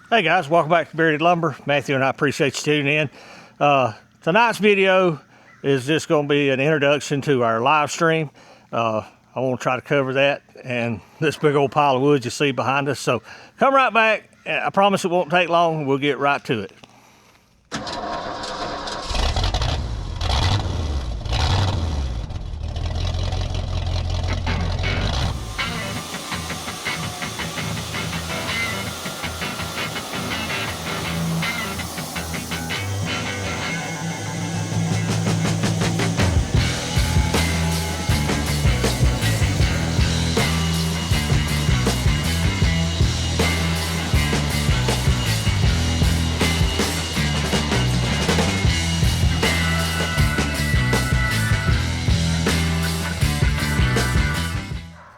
Hey guys, welcome back to Bearded Lumber. Matthew and I appreciate you tuning in. Tonight's video is just going to be an introduction to our live stream. I want to try to cover that and this big old pile of wood you see behind us. So come right back. I promise it won't take long. We'll get right to it.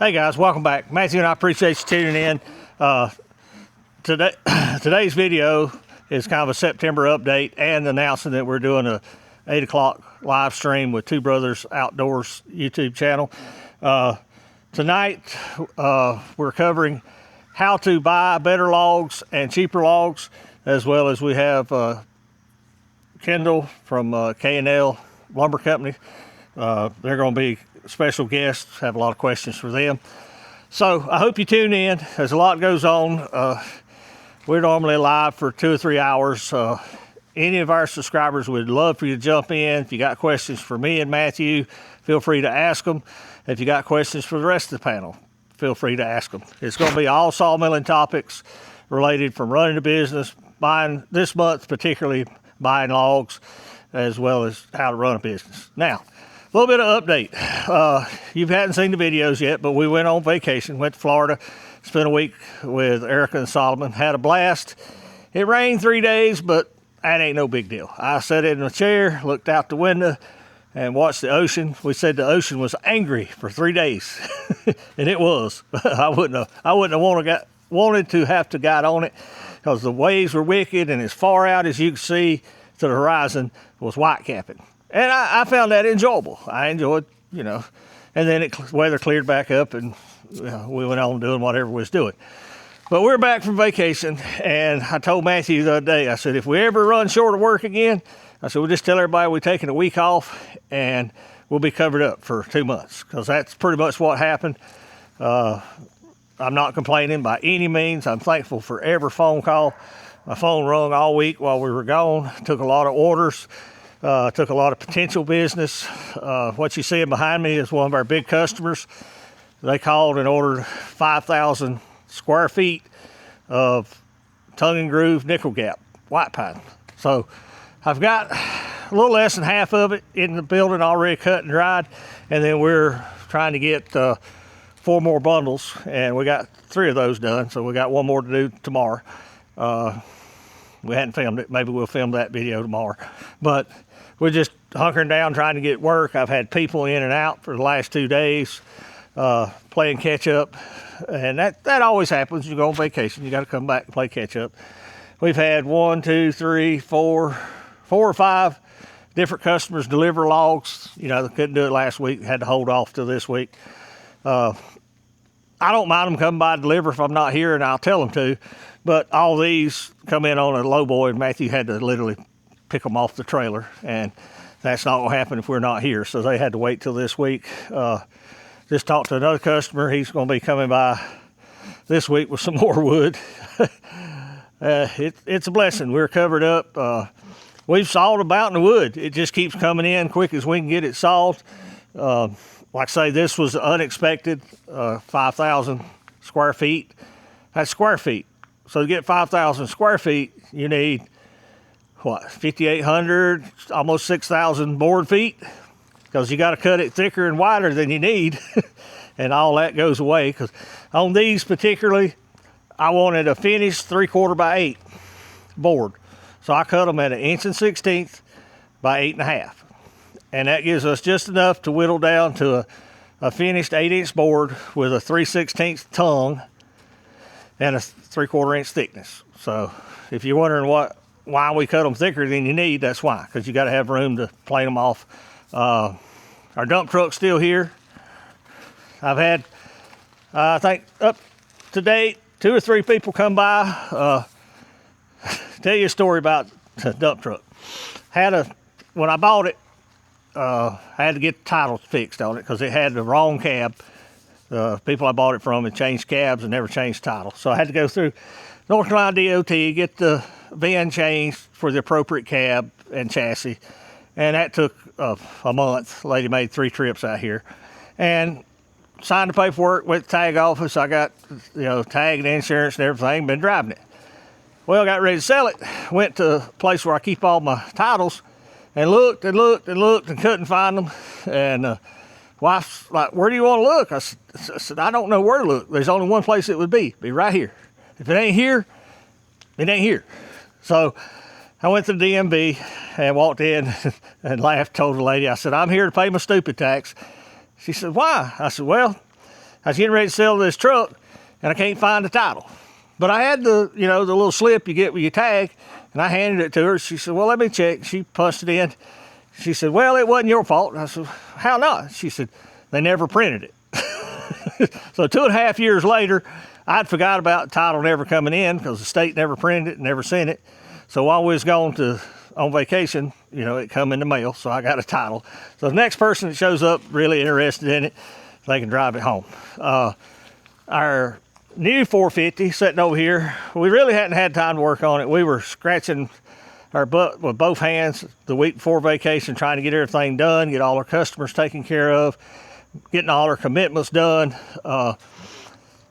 Hey guys, welcome back. Matthew and I appreciate you tuning in. Today's video is kind of a September update and announcing that we're doing a 8 o'clock live stream with Two Brothers Outdoors YouTube channel. Tonight, we're covering how to buy better logs and cheaper logs, as well as we have Kendall from K&L Lumber Company. They're going to be special guests, have a lot of questions for them. So I hope you tune in. There's a lot goes on. We're normally live for 2 or 3 hours. Any of our subscribers would love for you to jump in. If you got questions for me and Matthew, feel free to ask them. If you got questions for the rest of the panel, feel free to ask them. It's going to be all sawmilling topics related from running a business, buying this month, particularly buying logs, as well as how to run a business. Now, a little bit of update. You hadn't seen the videos yet, but we went on vacation, went to Florida, spent a week with Erica and Solomon, had a blast. It rained 3 days, but that ain't no big deal. I sat in a chair, looked out the window, and watched the ocean. We said the ocean was angry for 3 days, and it was. I wouldn't have wanted to have to got on it because the waves were wicked, and as far out as you could see to the horizon was white capping. And I found that enjoyable. I enjoyed, and then weather cleared back up and we went on doing whatever we was doing. But we're back from vacation, and I told Matthew the other day, I said, if we ever run short of work again, I said, we'll just tell everybody we're taking a week off and we'll be covered up for 2 months, because that's pretty much what happened. I'm not complaining by any means. I'm thankful for every phone call. My phone rung all week while we were gone, took a lot of orders. Took a lot of potential business. What you see behind me is one of our big customers. They called and ordered 5,000 square feet of tongue and groove nickel gap white pine. So I've got a little less than half of it in the building already cut and dried, and then we're trying to get 4 more bundles, and we got 3 of those done. So we got 1 more to do tomorrow. We hadn't filmed it. Maybe we'll film that video tomorrow. But we're just hunkering down trying to get work. I've had people in and out for the last 2 days playing catch up. And that always happens. You go on vacation, you got to come back and play catch up. We've had 1, 2, 3, 4 or 5 different customers deliver logs. They couldn't do it last week. Had to hold off till this week. I don't mind them coming by to deliver if I'm not here, and I'll tell them to. But all these come in on a lowboy, and Matthew had to literally pick them off the trailer, and that's not going to happen if we're not here. So they had to wait till this week. Just talked to another customer. He's going to be coming by this week with some more wood. It's a blessing. We're covered up. We've sawed about in the wood. It just keeps coming in quick as we can get it sawed. Like I say, this was unexpected. 5,000 square feet. That's square feet. So to get 5,000 square feet, you need, 5,800, almost 6,000 board feet, because you got to cut it thicker and wider than you need, and all that goes away. Because on these particularly, I wanted a finished 3/4 by 8 board. So I cut them at 1 1/16 by 8.5. And that gives us just enough to whittle down to a finished 8-inch board with a 3/16 tongue and a 3/4 inch thickness. So if you're wondering why we cut them thicker than you need, that's why, because you got to have room to plane them off. Our dump truck's still here. I've had, I think up to date, 2 or 3 people come by. tell you a story about the dump truck. When I bought it, I had to get the titles fixed on it because it had the wrong cab. The people I bought it from had changed cabs and never changed title. So I had to go through North Carolina DOT, get the VIN changed for the appropriate cab and chassis. And that took a month. Lady made 3 trips out here. And signed the paperwork, went to the tag office. I got, tag and insurance and everything, been driving it. Well, got ready to sell it. Went to a place where I keep all my titles and looked and looked and looked and couldn't find them. And wife's like, where do you want to look? I said, I don't know where to look. There's only one place it would be right here. If it ain't here, it ain't here. So I went to the DMV and walked in and laughed, told the lady, I said, I'm here to pay my stupid tax. She said, why? I said, well, I was getting ready to sell this truck and I can't find the title. But I had the little slip you get with your tag, and I handed it to her. She said, well, let me check. She punched it in. She said, well, it wasn't your fault. I said, how not? She said, they never printed it. So 2.5 years later, I'd forgot about the title never coming in because the state never printed it, never sent it. So while we was going on vacation, it come in the mail, so I got a title. So the next person that shows up really interested in it, they can drive it home. Our new 450 sitting over here, we really hadn't had time to work on it. We were scratching our butt with both hands the week before vacation, trying to get everything done, get all our customers taken care of, getting all our commitments done.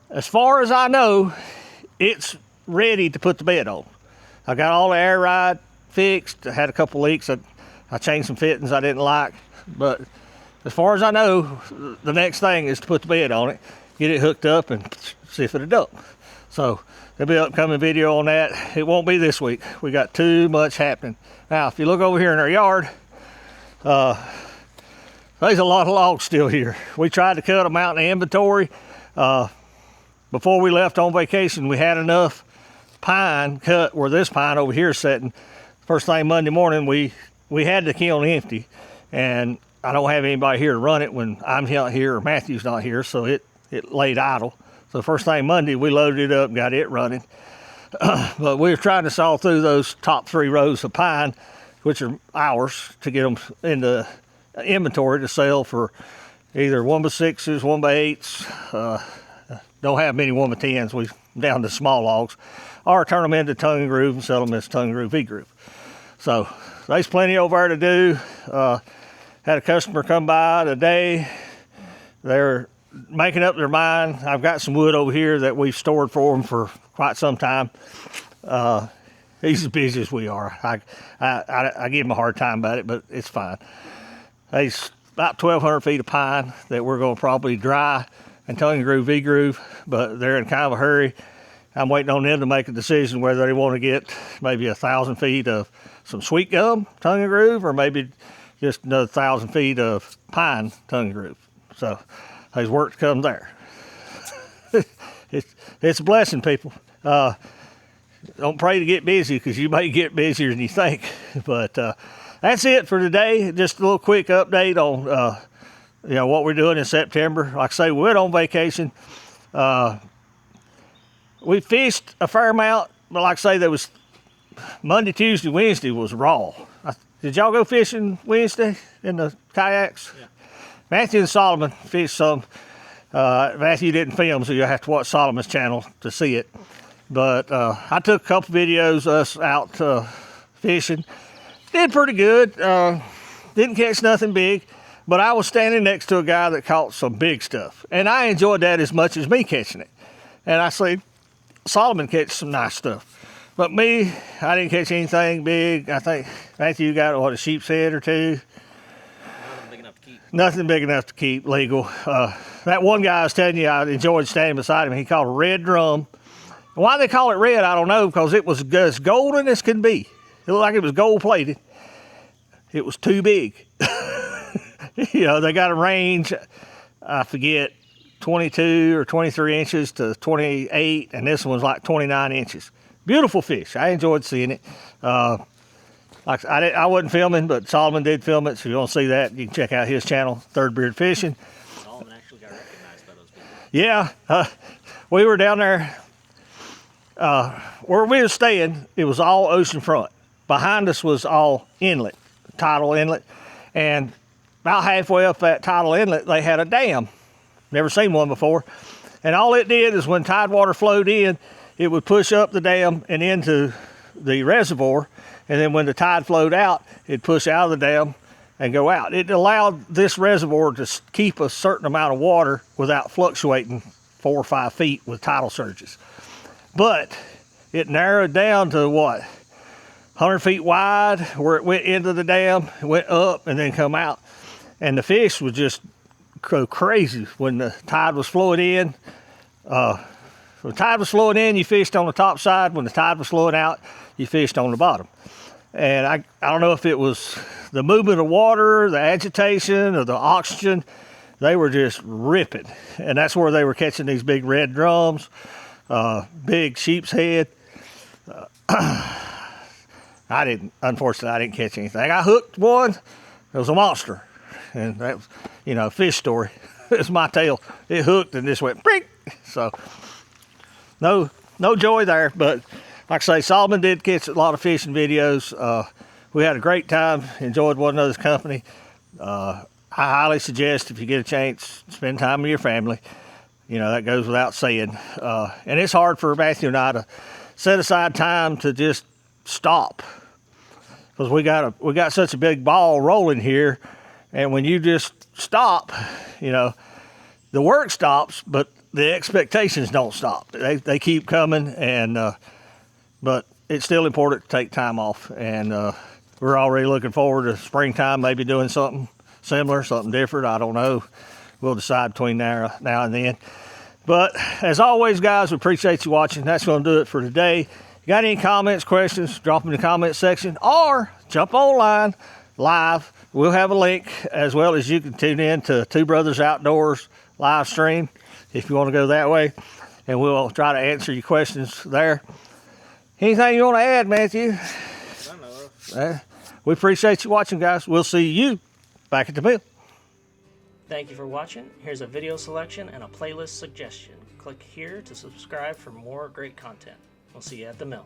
As far as I know, it's ready to put the bed on. I got all the air ride fixed. I had a couple leaks. I changed some fittings I didn't like. But as far as I know, the next thing is to put the bed on it, get it hooked up, and see if it'll dump. So there'll be an upcoming video on that. It won't be this week. We got too much happening. Now, if you look over here in our yard, there's a lot of logs still here. We tried to cut them out in the inventory. Before we left on vacation, we had enough pine cut where this pine over here is sitting. First thing Monday morning, we had the kiln empty, and I don't have anybody here to run it when I'm not here or Matthew's not here, so it laid idle. So first thing Monday, we loaded it up and got it running. But we were trying to saw through those top 3 rows of pine, which are ours, to get them in the inventory to sell for either 1x6s, 1x8s. Don't have many 1x10s. We down to small logs, or turn them into tongue and groove and sell them as tongue and groove, V-groove. So there's plenty over there to do. Had a customer come by today. They're making up their mind. I've got some wood over here that we've stored for them for quite some time. He's as busy as we are. I give him a hard time about it, but it's fine. There's about 1,200 feet of pine that we're going to probably dry and tongue and groove, V-groove, but they're in kind of a hurry. I'm waiting on them to make a decision whether they want to get maybe 1,000 feet of some sweet gum tongue and groove, or maybe just another 1,000 feet of pine tongue and groove. So there's work to come there. It's a blessing, people. Don't pray to get busy, because you may get busier than you think. But that's it for today. Just a little quick update on what we're doing in September. Like I say, we went on vacation. We fished a fair amount, but like I say, there was Monday, Tuesday, Wednesday was raw. Did y'all go fishing Wednesday in the kayaks? Yeah. Matthew and Solomon fished some. Matthew didn't film, so you'll have to watch Solomon's channel to see it. But I took a couple videos of us out fishing. Did pretty good. Didn't catch nothing big, but I was standing next to a guy that caught some big stuff. And I enjoyed that as much as me catching it. And I said, Solomon catch some nice stuff. But me, I didn't catch anything big. I think Matthew got, a sheep's head or 2. Nothing big enough to keep. Nothing big enough to keep legal. That one guy I was telling you, I enjoyed standing beside him. He caught a red drum. Why they call it red, I don't know, because it was as golden as can be. It looked like it was gold plated. It was too big. They got a range, I forget, 22 or 23 inches to 28, and this one's like 29 inches. Beautiful fish. I enjoyed seeing it. I wasn't filming, but Solomon did film it, so if you want to see that, you can check out his channel, Third Beard Fishing. Solomon actually got recognized by those people. Yeah, we were down there where we were staying, it was all ocean front. Behind us was all inlet, tidal inlet. And about halfway up that tidal inlet, they had a dam. Never seen one before. And all it did is when tide water flowed in, it would push up the dam and into the reservoir. And then when the tide flowed out, it'd push out of the dam and go out. It allowed this reservoir to keep a certain amount of water without fluctuating 4 or 5 feet with tidal surges. But it narrowed down to what? 100 feet wide, where it went into the dam, went up, and then come out. And the fish would just go crazy when the tide was flowing in. When the tide was flowing in, you fished on the top side. When the tide was flowing out, you fished on the bottom. And I don't know if it was the movement of water, the agitation, or the oxygen. They were just ripping. And that's where they were catching these big red drums, big sheep's head. Unfortunately, I didn't catch anything. I hooked one. It was a monster. And that was, a fish story. It's my tail. It hooked and just went brink. So, no joy there. But like I say, Solomon did catch a lot of fishing videos. We had a great time. Enjoyed one another's company. I highly suggest if you get a chance, spend time with your family. That goes without saying. And it's hard for Matthew and I to set aside time to just stop. Because we got such a big ball rolling here, and when you just stop, the work stops, but the expectations don't stop. They keep coming, and but it's still important to take time off. And we're already looking forward to springtime, maybe doing something similar, something different. I don't know. We'll decide between now and then. But as always, guys, we appreciate you watching. That's going to do it for today. You got any comments, questions, drop them in the comment section or jump online live. We'll have a link, as well as you can tune in to Two Brothers Outdoors live stream if you want to go that way, and we'll try to answer your questions there. Anything you want to add, Matthew? I know of. We appreciate you watching, guys. We'll see you back at the mill. Thank you for watching. Here's a video selection and a playlist suggestion. Click here to subscribe for more great content. We'll see you at the mill.